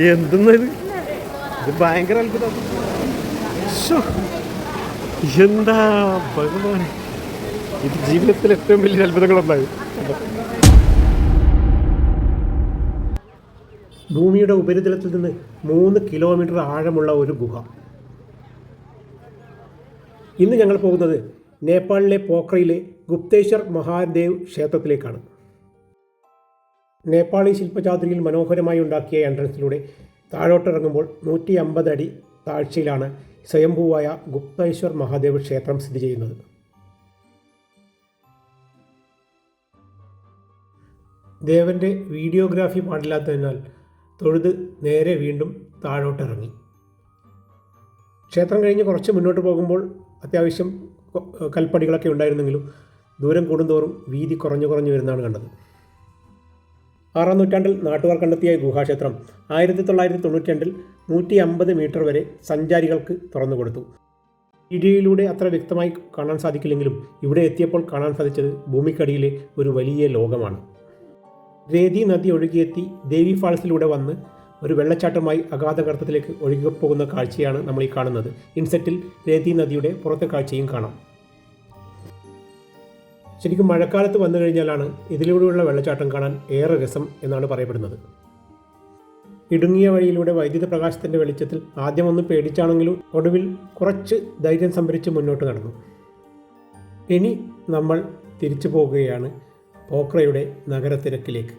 എന്തെന്നത് ഇത് ഭയങ്കര അത്ഭുതം. എന്താ ഭഗവാനെ, ഇത് ജീവിതത്തിൽ ഏറ്റവും വലിയ അത്ഭുതങ്ങളുണ്ടായി. ഭൂമിയുടെ ഉപരിതലത്തിൽ നിന്ന് 3 കിലോമീറ്റർ ആഴമുള്ള ഒരു ഗുഹ. ഇന്ന് ഞങ്ങൾ പോകുന്നത് നേപ്പാളിലെ പോഖറയിലെ ഗുപ്തേശ്വർ മഹാദേവ് ക്ഷേത്രത്തിലേക്കാണ്. നേപ്പാളി ശില്പചാതുരിയിൽ മനോഹരമായി ഉണ്ടാക്കിയ എൻട്രൻസിലൂടെ താഴോട്ടിറങ്ങുമ്പോൾ 150 അടി താഴ്ചയിലാണ് സ്വയംഭൂവായ ഗുപ്തേശ്വർ മഹാദേവ് ക്ഷേത്രം സ്ഥിതി ചെയ്യുന്നത്. ദേവൻ്റെ വീഡിയോഗ്രാഫി പാടില്ലാത്തതിനാൽ തൊഴുത് നേരെ വീണ്ടും താഴോട്ടിറങ്ങി. ക്ഷേത്രം കഴിഞ്ഞ് കുറച്ച് മുന്നോട്ട് പോകുമ്പോൾ അത്യാവശ്യം കൽപ്പടികളൊക്കെ ഉണ്ടായിരുന്നെങ്കിലും ദൂരം കൂടുന്തോറും വീതി കുറഞ്ഞു വരുന്നതാണ് കണ്ടത്. 6-ാം നൂറ്റാണ്ടിൽ നാട്ടുകാർ കണ്ടെത്തിയ ഗുഹാക്ഷേത്രം 1992 150 മീറ്റർ വരെ സഞ്ചാരികൾക്ക് തുറന്നു കൊടുത്തു. വീഡിയോയിലൂടെ അത്ര വ്യക്തമായി കാണാൻ സാധിക്കില്ലെങ്കിലും ഇവിടെ എത്തിയപ്പോൾ കാണാൻ സാധിച്ചത് ഭൂമിക്കടിയിലെ ഒരു വലിയ ലോകമാണ്. രേതി നദി ഒഴുകിയെത്തി ദേവി ഫാൾസിലൂടെ വന്ന് ഒരു വെള്ളച്ചാട്ടമായി അഗാധഗർത്തത്തിലേക്ക് ഒഴുകിപ്പോകുന്ന കാഴ്ചയാണ് നമ്മൾ ഈ കാണുന്നത്. ഇൻസെറ്റിൽ രേതി നദിയുടെ പുറത്തെ കാഴ്ചയും കാണാം. ശരിക്കും മഴക്കാലത്ത് വന്നു കഴിഞ്ഞാലാണ് ഇതിലൂടെയുള്ള വെള്ളച്ചാട്ടം കാണാൻ ഏറെ രസം എന്നാണ് പറയപ്പെടുന്നത്. ഇടുങ്ങിയ വഴിയിലൂടെ വൈദ്യുത പ്രകാശത്തിൻ്റെ വെളിച്ചത്തിൽ ആദ്യമൊന്ന് പേടിച്ചാണെങ്കിലും ഒടുവിൽ കുറച്ച് ധൈര്യം സംഭരിച്ച് മുന്നോട്ട് നടന്നു. ഇനി നമ്മൾ തിരിച്ചു പോകുകയാണ് പോഖറയുടെ നഗരത്തിരക്കിലേക്ക്.